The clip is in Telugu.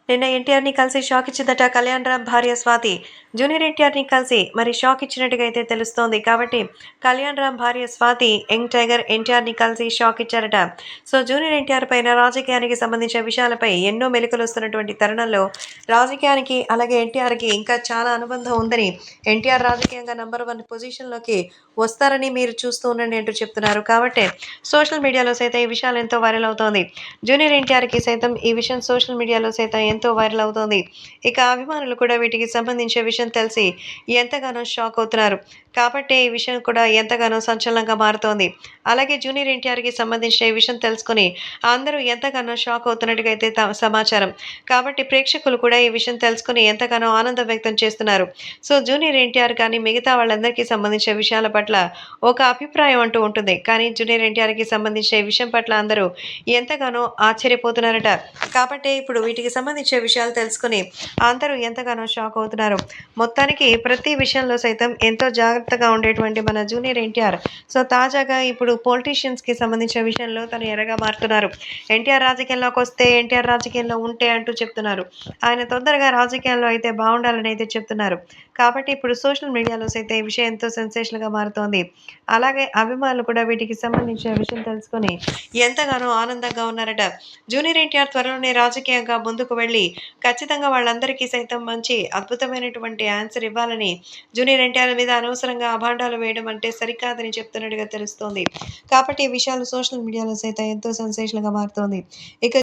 నిన్న ఎన్టీఆర్‌ని కలిసి షాక్ ఇచ్చిందట కళ్యాణ్ రామ్ భార్య స్వాతి. జూనియర్ ఎన్టీఆర్‌ని కలిసి మరి షాక్ ఇచ్చినట్టుగా అయితే తెలుస్తోంది. కాబట్టి కళ్యాణ్ రామ్ భార్య స్వాతి యంగ్ టైగర్ ఎన్టీఆర్‌ని కలిసి షాక్ ఇచ్చారట. జూనియర్ ఎన్టీఆర్ పైన రాజకీయానికి సంబంధించిన విషయాలపై ఎన్నో మెలికలొస్తున్నటువంటి తరుణంలో రాజకీయానికి అలాగే ఎన్టీఆర్‌కి ఇంకా చాలా అనుబంధం ఉందని, ఎన్టీఆర్ రాజకీయంగా నంబర్ 1 పొజిషన్‌లోకి వస్తారని మీరు చూస్తూ ఉండండి అంటూ చెప్తున్నారు. కాబట్టే సోషల్ మీడియాలో సైతం ఈ విషయాలు ఎంతో వైరల్ అవుతోంది. జూనియర్ ఎన్టీఆర్‌కి సైతం ఈ విషయం సోషల్ మీడియాలో సైతం ఎంతో వైరల్ అవుతోంది. ఇక అభిమానులు కూడా వీటికి సంబంధించిన విషయం తెలిసి ఎంతగానో షాక్ అవుతున్నారు. కాబట్టే ఈ విషయం కూడా ఎంతగానో సంచలనంగా మారుతోంది. అలాగే జూనియర్ ఎన్టీఆర్‌కి సంబంధించిన ఈ విషయం తెలుసుకొని అందరూ ఎంతగానో షాక్ అవుతున్నట్టుగా అయితే సమాచారం. కాబట్టి ప్రేక్షకులు కూడా ఈ విషయం తెలుసుకొని ఎంతగానో ఆనందం వ్యక్తం చేస్తున్నారు. జూనియర్ ఎన్టీఆర్ కానీ మిగతా వాళ్ళందరికీ సంబంధించిన విషయాల పట్ల ఒక అభిప్రాయం అంటూ ఉంటుంది. కానీ జూనియర్ ఎన్టీఆర్‌కి సంబంధించిన ఈ విషయం పట్ల అందరూ ఎంతగానో ఆశ్చర్యపోతున్నారట. కాబట్టే ఇప్పుడు వీటికి సంబంధించిన విషయాలు తెలుసుకొని అందరూ ఎంతగానో షాక్ అవుతున్నారు. మొత్తానికి ప్రతి విషయంలో సైతం ఎంతో జాగ్రత్తగా ఉండేటువంటి మన జూనియర్ ఎన్టీఆర్ తాజాగా ఇప్పుడు పొలిటీషియన్స్‌కి సంబంధించిన విషయంలో తను ఎర్రగా మారుతున్నారు. ఎన్టీఆర్ రాజకీయాల్లోకొస్తే, ఎన్టీఆర్ రాజకీయాల్లో ఉంటే అంటూ చెప్తున్నారు. ఆయన తొందరగా రాజకీయాల్లో అయితే బావుండాలని అయితే చెప్తున్నారు. కాబట్టి ఇప్పుడు సోషల్ మీడియాలో సైతం ఈ విషయం ఎంతో సెన్సేషనల్‌గా మారుతోంది. అలాగే అభిమానులు కూడా వీటికి సంబంధించిన విషయం తెలుసుకొని ఎంతగానో ఆనందంగా ఉన్నారట. జూనియర్ ఎన్టీఆర్ త్వరలోనే రాజకీయంగా ముందుకు వెళ్ళి ఖచ్చితంగా వాళ్ళందరికీ సైతం మంచి అద్భుతమైనటువంటి ఆన్సర్ ఇవ్వాలని, జూనియర్ ఎన్టీఆర్ మీద అనవసరంగా అభాండాలు వేయడం అంటే సరికాదని చెప్తున్నట్టుగా తెలుస్తోంది. కాబట్టి ఈ విషయాలు సోషల్ మీడియాలో సైతం ఎంతో సెన్సేషనల్‌గా మారుతోంది. ఇక